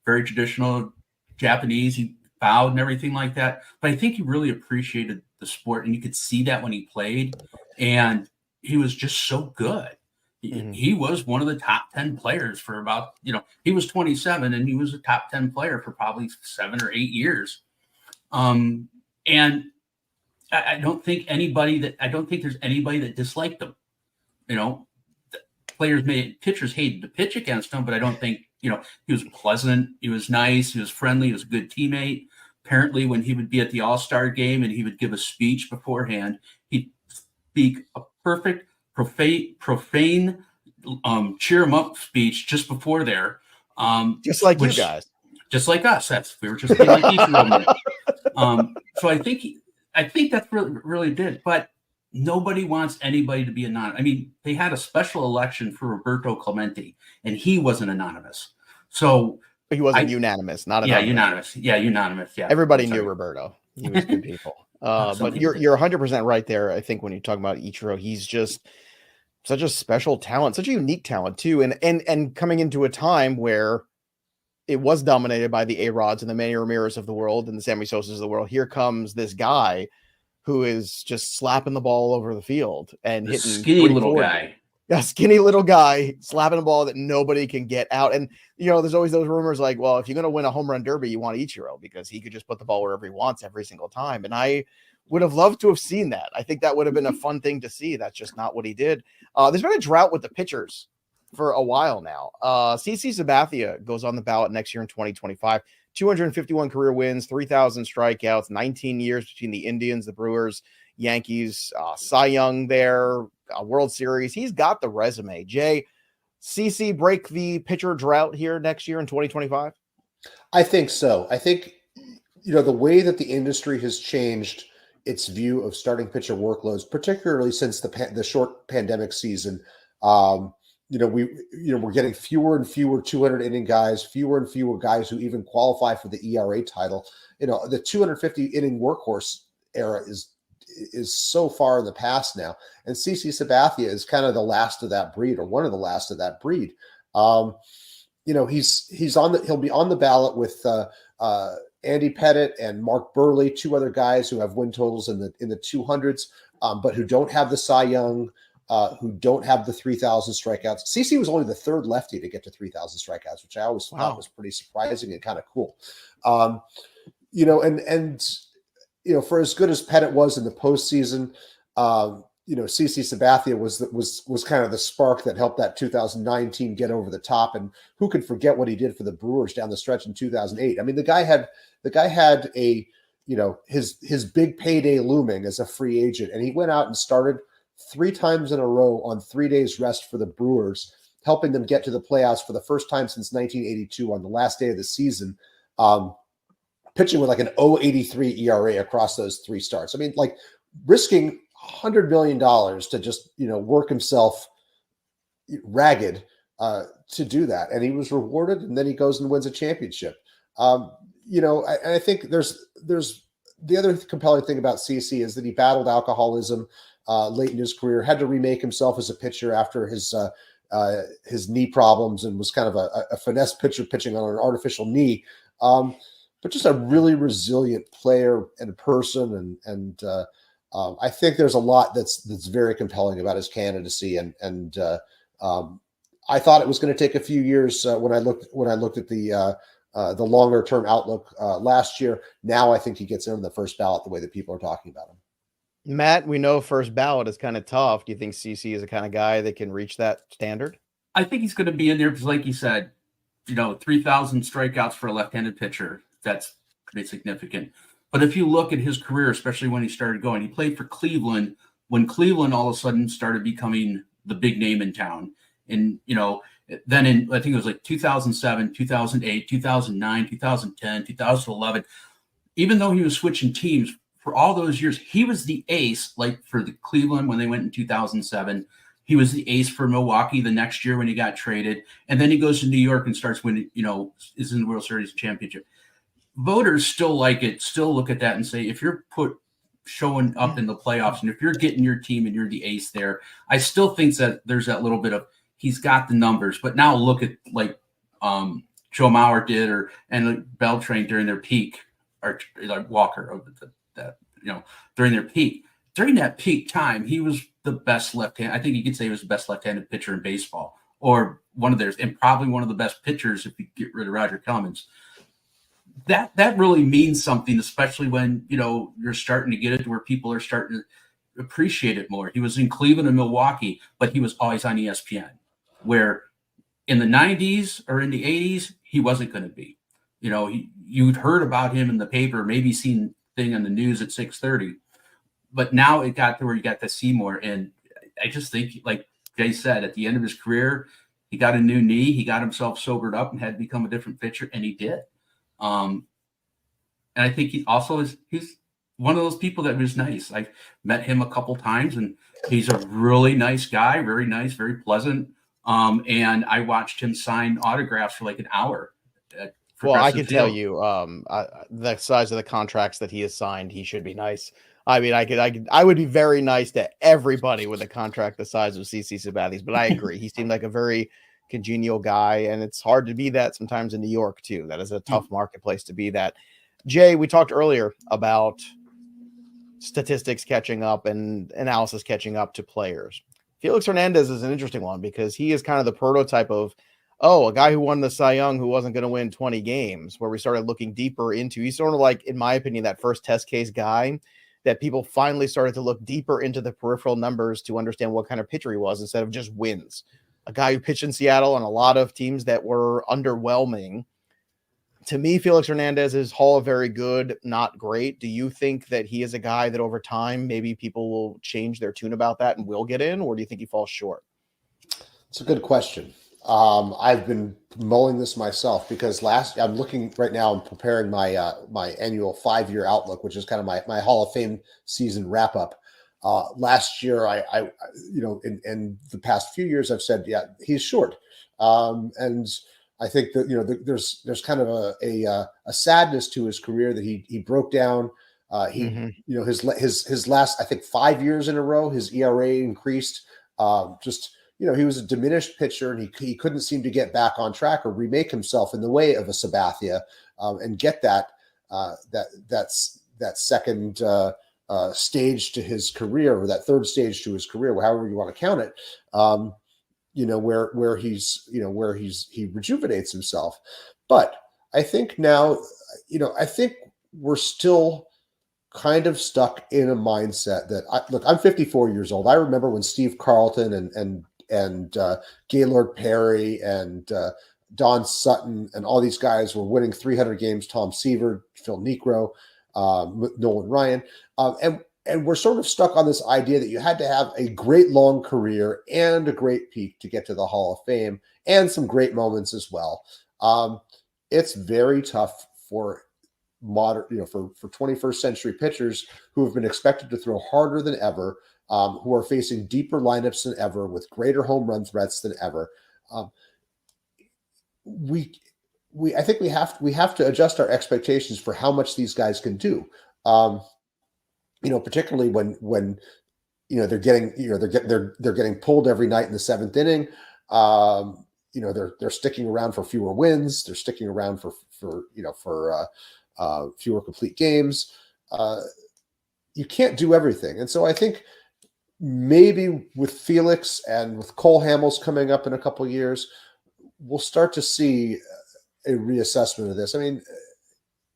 very traditional Japanese. He bowed and everything like that. But I think he really appreciated the sport, and you could see that when he played. And he was just so good. He was one of the top 10 players for about, he was 27 and he was a top 10 player for probably 7 or 8 years. And I don't think there's anybody that disliked him. You know, pitchers hated to pitch against him, but I don't think, he was pleasant. He was nice. He was friendly. He was a good teammate. Apparently, when he would be at the All-Star game and he would give a speech beforehand, he'd speak a perfect profane cheer him up speech just before there. Just like you guys. Just like us. We were just being like Ichiro. So I think that's really did. But nobody wants anybody to be anonymous. I mean, they had a special election for Roberto Clemente, and he wasn't anonymous. So he wasn't unanimous, not anonymous. Unanimous. Yeah, unanimous. Yeah. Everybody knew Roberto. He was good people. But you're 100% right there. I think when you talk about Ichiro, he's just such a special talent, such a unique talent too. And coming into a time where it was dominated by the A-Rods and the Manny Ramirez of the world and the Sammy Sosas of the world. Here comes this guy who is just slapping the ball over the field and hitting skinny little guy. A skinny little guy slapping a ball that nobody can get out. And, there's always those rumors like, well, if you're going to win a home run derby, you want Ichiro because he could just put the ball wherever he wants every single time. And I would have loved to have seen that. I think that would have been a fun thing to see. That's just not what he did. There's been a drought with the pitchers for a while now. CC Sabathia goes on the ballot next year in 2025. 251 career wins, 3,000 strikeouts, 19 years between the Indians, the Brewers, Yankees, Cy Young there, World Series. He's got the resume. Jay, CC break the pitcher drought here next year in 2025? I think so. I think, the way that the industry has changed its view of starting pitcher workloads, particularly since the short pandemic season, we're getting fewer and fewer 200 inning guys, fewer and fewer guys who even qualify for the ERA title. The 250 inning workhorse era is so far in the past now. And CC Sabathia is kind of the last of that breed, or one of the last of that breed. He'll be on the ballot with Andy Pettit and Mark Burley, two other guys who have win totals in the 200s, but who don't have the Cy Young, who don't have the 3,000 strikeouts. CC was only the third lefty to get to 3,000 strikeouts, which I always thought was pretty surprising and kind of cool. For as good as Pettit was in the postseason, CC Sabathia was kind of the spark that helped that 2019 get over the top. And who could forget what he did for the Brewers down the stretch in 2008? I mean, the guy had a his big payday looming as a free agent, and he went out and started 3 times in a row on 3 days rest for the Brewers, helping them get to the playoffs for the first time since 1982 on the last day of the season, pitching with like an 0.83 ERA across those 3 starts. I mean, like risking $100 million to just, work himself ragged to do that. And he was rewarded, and then he goes and wins a championship. I think there's the other compelling thing about CC is that he battled alcoholism late in his career, had to remake himself as a pitcher after his knee problems, and was kind of a finesse pitcher pitching on an artificial knee. But just a really resilient player and person. And I think there's a lot that's very compelling about his candidacy. And I thought it was going to take a few years when I looked at the longer term outlook last year. Now I think he gets in the first ballot the way that people are talking about him. Matt, we know first ballot is kind of tough. Do you think CC is the kind of guy that can reach that standard? I think he's going to be in there because, like you said, 3,000 strikeouts for a left-handed pitcher. That's pretty significant. But if you look at his career, especially when he started going, he played for Cleveland when Cleveland all of a sudden started becoming the big name in town. And, then I think it was like 2007, 2008, 2009, 2010, 2011, even though he was switching teams for all those years, he was the ace, like for the Cleveland when they went in 2007. He was the ace for Milwaukee the next year when he got traded. And then he goes to New York and starts winning, is in the World Series championship. Voters still like it, still look at that and say, if you're showing up in the playoffs and if you're getting your team and you're the ace there, I still think that there's that little bit of, he's got the numbers. But now look at like Joe Mauer did and Beltran during their peak, or like Walker, during their peak. During that peak time, he was the best left-handed. I think you could say he was the best left-handed pitcher in baseball, or one of theirs, and probably one of the best pitchers if you get rid of Roger Clemens. that really means something, especially when, you're starting to get it to where people are starting to appreciate it more. He was in Cleveland and Milwaukee, but he was always on ESPN, where in the 90s or in the 80s, he wasn't going to be. You'd heard about him in the paper, maybe seen thing on the news at 6:30, but now it got to where you got to see more. And I just think, like Jay said, at the end of his career, he got a new knee, he got himself sobered up and had to become a different pitcher, and he did. And I think he's one of those people that was nice. I've met him a couple times, and he's a really nice guy, very nice, very pleasant. And I watched him sign autographs for like an hour. Well, I can tell you, the size of the contracts that he has signed, he should be nice. I mean, I would be very nice to everybody with a contract the size of CC Sabathia's, but I agree. He seemed like a very congenial guy, and it's hard to be that sometimes in New York too. That is a tough marketplace to be that. Jay, we talked earlier about statistics catching up and analysis catching up to players. Felix Hernandez is an interesting one because he is kind of the prototype of, a guy who won the Cy Young who wasn't going to win 20 games, where we started looking deeper into. He's sort of like, in my opinion, that first test case guy that people finally started to look deeper into the peripheral numbers to understand what kind of pitcher he was instead of just wins. A guy who pitched in Seattle on a lot of teams that were underwhelming. To me, Felix Hernandez is Hall of Very Good, not great. Do you think that he is a guy that over time, maybe people will change their tune about that and will get in, or do you think he falls short? It's a good question. I've been mulling this myself because I'm looking right now and preparing my my annual 5-year outlook, which is kind of my Hall of Fame season wrap up. Last year, I in the past few years, I've said, yeah, he's short. And I think that, there's kind of a sadness to his career that he broke down. His last, I think 5 years in a row, his ERA increased. He was a diminished pitcher, and he couldn't seem to get back on track or remake himself in the way of a Sabathia, and get that second stage to his career, or that third stage to his career, however you want to count it. Where he rejuvenates himself. But I think now, I think we're still kind of stuck in a mindset that I'm 54 years old. I remember when Steve Carlton and Gaylord Perry and Don Sutton and all these guys were winning 300 games. Tom Seaver, Phil Niekro, Nolan Ryan, and we're sort of stuck on this idea that you had to have a great long career and a great peak to get to the Hall of Fame, and some great moments as well. It's very tough for modern, for 21st century pitchers who have been expected to throw harder than ever, who are facing deeper lineups than ever, with greater home run threats than ever. I think we have to adjust our expectations for how much these guys can do. Particularly when they're getting pulled every night in the seventh inning. They're sticking around for fewer wins. They're sticking around for fewer complete games. You can't do everything, and so I think maybe with Felix and with Cole Hamels coming up in a couple of years, we'll start to see a reassessment of this. I mean,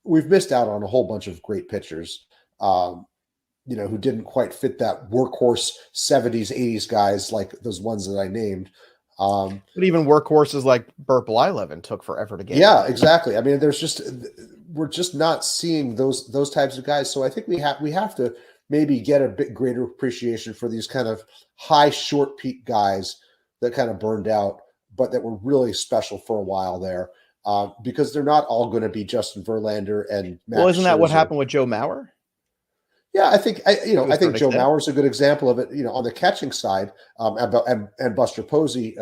we've missed out on a whole bunch of great pitchers. Who didn't quite fit that workhorse 70s, 80s guys like those ones that I named. But even workhorses like Burt Blyleven took forever to get. Yeah, exactly. I mean, we're just not seeing those types of guys. So I think we have to maybe get a bit greater appreciation for these kind of high short peak guys that kind of burned out, but that were really special for a while there, because they're not all going to be Justin Verlander and Max Well, isn't that Scherzer. what happened with Joe Mauer? Yeah, I think Joe Mauer's a good example of it. On the catching side, and Buster Posey,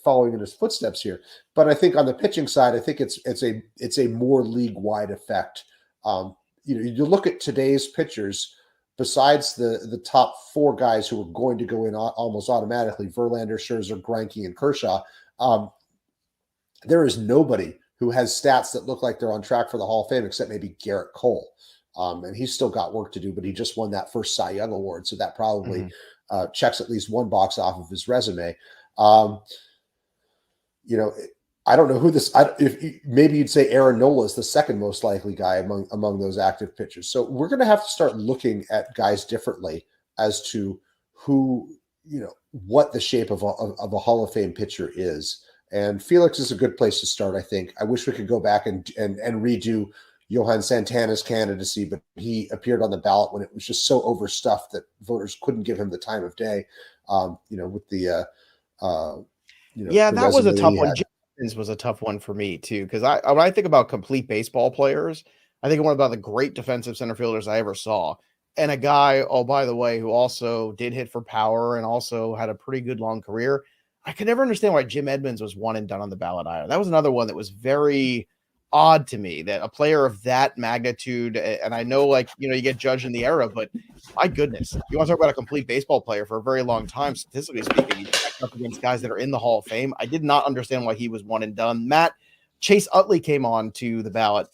following in his footsteps here. But I think on the pitching side, I think it's a more league wide effect. You look at today's pitchers, besides the top four guys who are going to go in almost automatically: Verlander, Scherzer, Greinke, and Kershaw. There is nobody who has stats that look like they're on track for the Hall of Fame except maybe Garrett Cole. And he's still got work to do, but he just won that first Cy Young award. So that probably checks at least one box off of his resume. I don't know who this. If maybe you'd say Aaron Nola is the second most likely guy among those active pitchers. So we're going to have to start looking at guys differently as to who, what the shape of a Hall of Fame pitcher is. And Felix is a good place to start, I think. I wish we could go back and redo Johan Santana's candidacy, but he appeared on the ballot when it was just so overstuffed that voters couldn't give him the time of day. With the that was a tough one. Was a tough one for me too, because when I think about complete baseball players, I think one about the great defensive center fielders I ever saw, and a guy, oh by the way, who also did hit for power and also had a pretty good long career. I could never understand why Jim Edmonds was one and done on the ballot either. That was another one that was very odd to me, that a player of that magnitude, and I know you get judged in the era, but my goodness, you want to talk about a complete baseball player for a very long time, statistically speaking, you up against guys that are in the Hall of Fame. I did not understand why he was one and done. Matt, Chase Utley came on to the ballot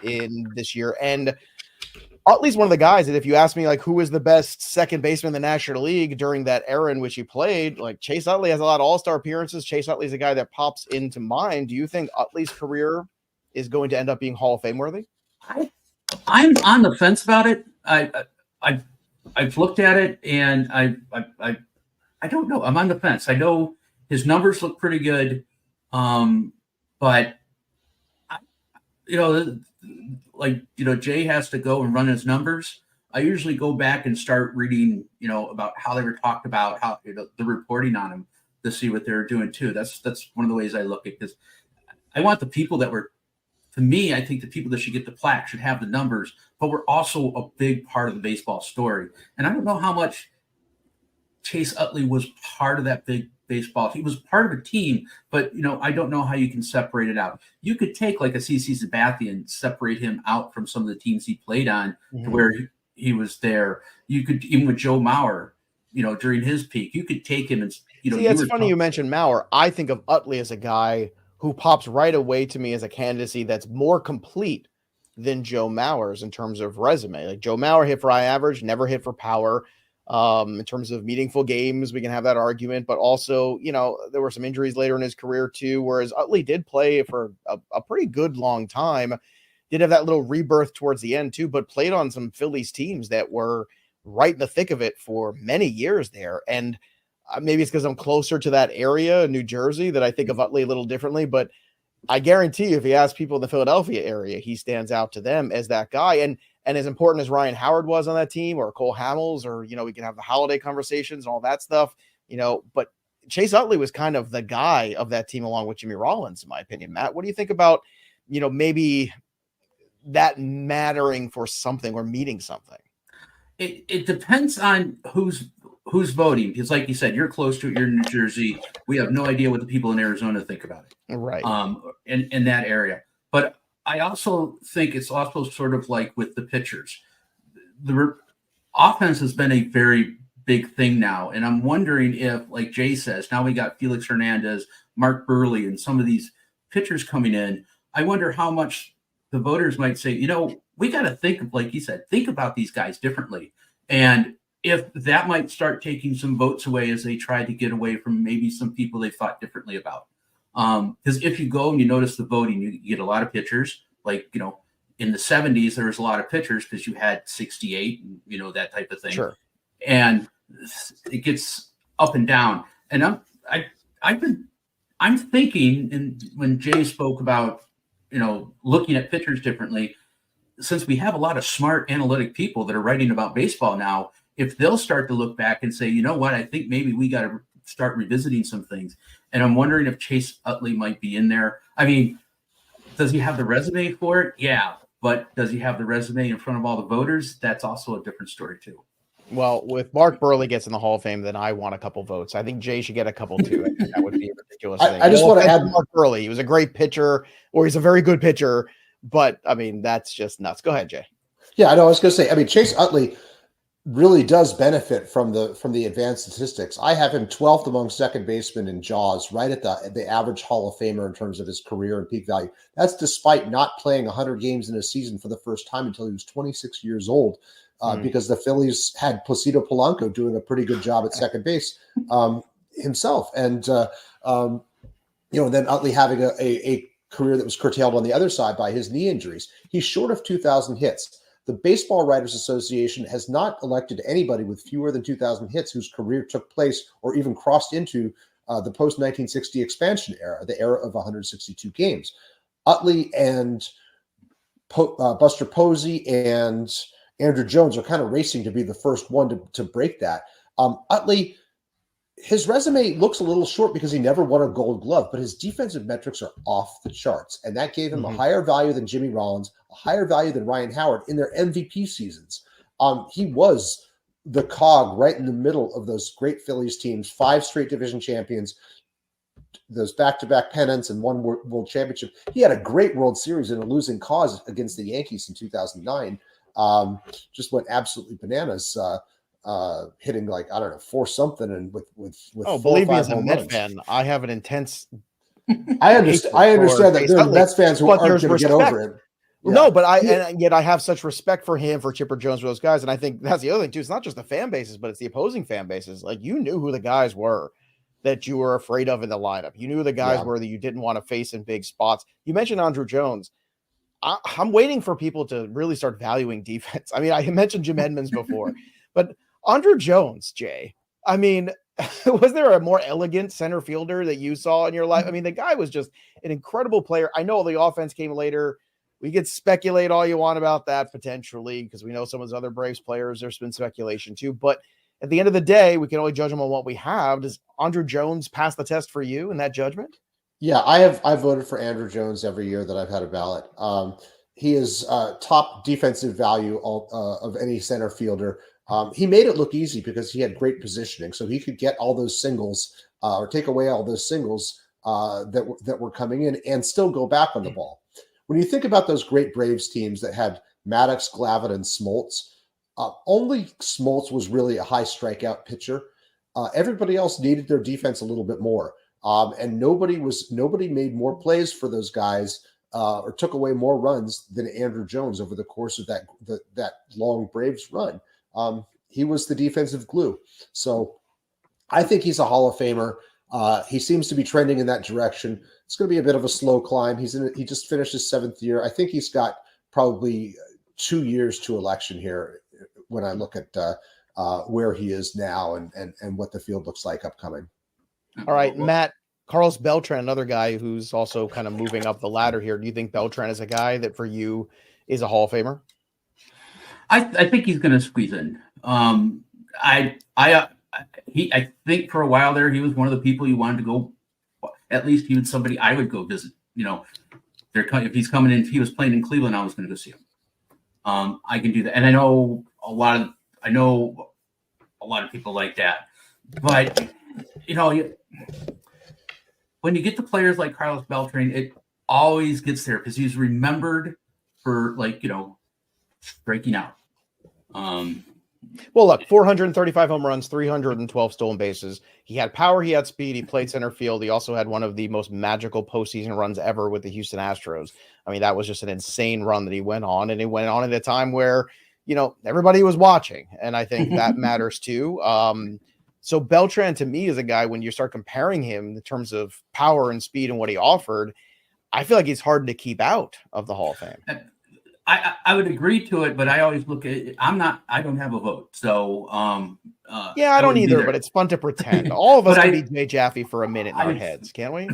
in this year, and Utley's one of the guys that if you ask me who is the best second baseman in the National League during that era in which he played, Chase Utley has a lot of all-star appearances. Chase Utley's a guy that pops into mind. Do you think Utley's career is going to end up being Hall of Fame worthy? I'm on the fence about it. I've looked at it and I don't know. I'm on the fence. I know his numbers look pretty good, but Jay has to go and run his numbers. I usually go back and start reading, about how they were talked about, how the reporting on him to see what they're doing too. That's one of the ways I look at, because I want the people that were, to me, I think the people that should get the plaque should have the numbers, but we're also a big part of the baseball story. And I don't know how much Chase Utley was part of that big baseball. He was part of a team, but I don't know how you can separate it out. You could take a CC Sabathia and separate him out from some of the teams he played on to where he was there. You could, even with Joe Mauer, during his peak, you could take him and See, it's funny you mentioned Mauer. I think of Utley as a guy who pops right away to me as a candidacy that's more complete than Joe Mauer's in terms of resume. Joe Mauer hit for high average, never hit for power. In terms of meaningful games, we can have that argument, but also, there were some injuries later in his career too, whereas Utley did play for a pretty good long time, did have that little rebirth towards the end too, but played on some Phillies teams that were right in the thick of it for many years there. And maybe it's because I'm closer to that area in New Jersey that I think of Utley a little differently, but I guarantee you, if you ask people in the Philadelphia area, he stands out to them as that guy. And as important as Ryan Howard was on that team, or Cole Hamels, or, we can have the holiday conversations and all that stuff, but Chase Utley was kind of the guy of that team along with Jimmy Rollins, in my opinion. Matt, what do you think about, maybe that mattering for something or meaning something? It depends on who's voting, because like you said, you're close to it, you're in New Jersey. We have no idea what the people in Arizona think about it. Right. In that area. But I also think it's also sort of like with the pitchers. The offense has been a very big thing now. And I'm wondering if, like Jay says, now we got Felix Hernandez, Mark Burley, and some of these pitchers coming in. I wonder how much the voters might say, we got to think, like you said, think about these guys differently. And if that might start taking some votes away as they try to get away from maybe some people they thought differently about. Because if you go and you notice the voting, you get a lot of pitchers. In the 70s, there was a lot of pitchers because you had 68 and, that type of thing. Sure. And it gets up and down. And I'm thinking, and when Jay spoke about, looking at pitchers differently, since we have a lot of smart analytic people that are writing about baseball now, if they'll start to look back and say, I think maybe we got to start revisiting some things. And I'm wondering if Chase Utley might be in there. I mean, does he have the resume for it? Yeah. But does he have the resume in front of all the voters? That's also a different story too. Well, with Mark Burley gets in the Hall of Fame, then I want a couple votes. I think Jay should get a couple too. I think that would be a ridiculous thing. I just want to add Mark Burley. He was a great pitcher, or he's a very good pitcher, but I mean, that's just nuts. Go ahead, Jay. Yeah, I know. I was going to say, I mean, Chase Utley really does benefit from the advanced statistics. I have him 12th among second basemen in JAWS, right at the average Hall of Famer in terms of his career and peak value. That's despite not playing 100 games in a season for the first time until he was 26 years old, because the Phillies had Placido Polanco doing a pretty good job at second base himself. And and then Utley having a career that was curtailed on the other side by his knee injuries. He's short of 2,000 hits. The Baseball Writers Association has not elected anybody with fewer than 2,000 hits whose career took place or even crossed into the post-1960 expansion era, the era of 162 games. Utley and Buster Posey and Andrew Jones are kind of racing to be the first one to break that. Utley, his resume looks a little short because he never won a Gold Glove, but his defensive metrics are off the charts. And that gave him a higher value than Jimmy Rollins, a higher value than Ryan Howard in their MVP seasons. He was the cog right in the middle of those great Phillies teams, 5 straight division champions, those back-to-back pennants and one world championship. He had a great World Series in a losing cause against the Yankees in 2009. Just went absolutely bananas. Hitting like, I don't know, 4 something and with believe me, as a Met fan, I have an intense. I understand that there are Mets fans who aren't going to get over it. Yeah. No, but and yet I have such respect for him, for Chipper Jones, for those guys, and I think that's the other thing too. It's not just the fan bases, but it's the opposing fan bases. Like, you knew who the guys were that you were afraid of in the lineup. You knew who the guys were that you didn't want to face in big spots. You mentioned Andrew Jones. I'm waiting for people to really start valuing defense. I mean, I mentioned Jim Edmonds before, but Andrew Jones, Jay, I mean, was there a more elegant center fielder that you saw in your life? I mean, the guy was just an incredible player. I know the offense came later. We could speculate all you want about that potentially, because we know some of those other Braves players, there's been speculation too. But at the end of the day, we can only judge them on what we have. Does Andrew Jones pass the test for you in that judgment? Yeah, I've voted for Andrew Jones every year that I've had a ballot. He is top defensive value of any center fielder. He made it look easy because he had great positioning, so he could get all those singles or take away all those singles that were coming in and still go back on the ball. When you think about those great Braves teams that had Maddox, Glavine, and Smoltz, only Smoltz was really a high strikeout pitcher. Everybody else needed their defense a little bit more, and nobody made more plays for those guys or took away more runs than Andrew Jones over the course of that long Braves run. He was the defensive glue. So I think he's a Hall of Famer. He seems to be trending in that direction. It's going to be a bit of a slow climb. He just finished his 7th year. I think he's got probably 2 years to election here when I look at where he is now and what the field looks like upcoming. All right, Matt, Carlos Beltran, another guy who's also kind of moving up the ladder here. Do you think Beltran is a guy that for you is a Hall of Famer? I think he's going to squeeze in. I think for a while there, he was one of the people you wanted to go. At least he was somebody I would go visit. You know, if he's coming in, if he was playing in Cleveland, I was going to go see him. I can do that, and I know a lot of people like that. But you know, when you get to players like Carlos Beltran, it always gets there because he's remembered for striking out. Well, look, 435 home runs, 312 stolen bases. He had power, he had speed, he played center field. He also had one of the most magical postseason runs ever with the Houston Astros. I mean, that was just an insane run that he went on, and he went on at a time where, everybody was watching, and I think that matters too. So Beltran to me is a guy, when you start comparing him in terms of power and speed and what he offered, I feel like he's hard to keep out of the Hall of Fame. I would agree to it, but I always look at it. I don't have a vote. So, yeah, I don't either, but it's fun to pretend. All of us can be Jay Jaffe for a minute in our heads, can't we?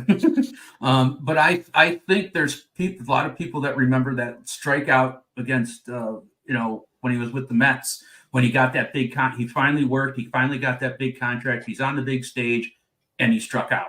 But I think there's a lot of people that remember that strikeout against, when he was with the Mets, when he got that big he finally worked. He finally got that big contract. He's on the big stage and he struck out.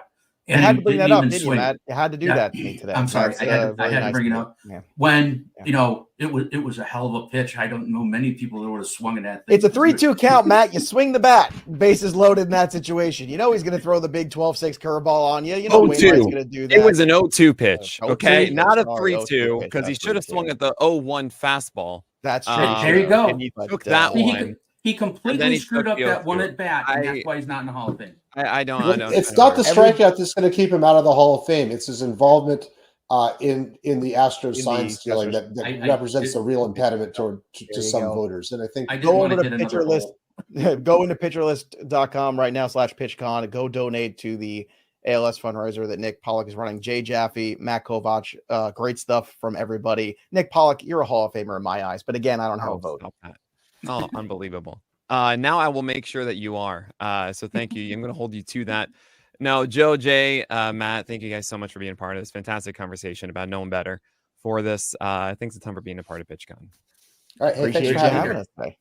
And had to bring that up, didn't you, Matt? You had to do that to me today. I'm sorry. I had to bring it up. Yeah. When, it was a hell of a pitch. I don't know many people that would have swung at that thing. It's a 3-2 count, Matt. You swing the bat. Bases loaded in that situation. He's going to throw the big 12-6 curveball on you. Wainwright's going to do that. It was an 0-2 pitch, okay? Not a 3-2, because he should have swung at the 0-1 fastball. That's true. There you go. And he took that one. He completely screwed up that one at bat, and that's why he's not in the Hall of Fame. I don't. It's not the strikeout that's going to keep him out of the Hall of Fame. It's his involvement in the Astros sign stealing that represents the real impediment to some voters. And I think go over to Pitcher List. Go into pitcherlist.com right now /PitchCon. Go donate to the ALS fundraiser that Nick Pollock is running. Jaffe, Mat Kovach, great stuff from everybody. Nick Pollock, you're a Hall of Famer in my eyes, but again, I don't have a vote. Oh, unbelievable. Now I will make sure that you are. So thank you. I'm going to hold you to that. No, Joe, Jay, Matt, thank you guys so much for being a part of this fantastic conversation about knowing better for this. Thanks a ton for being a part of PitchCon. All right. Hey, thanks for having us today.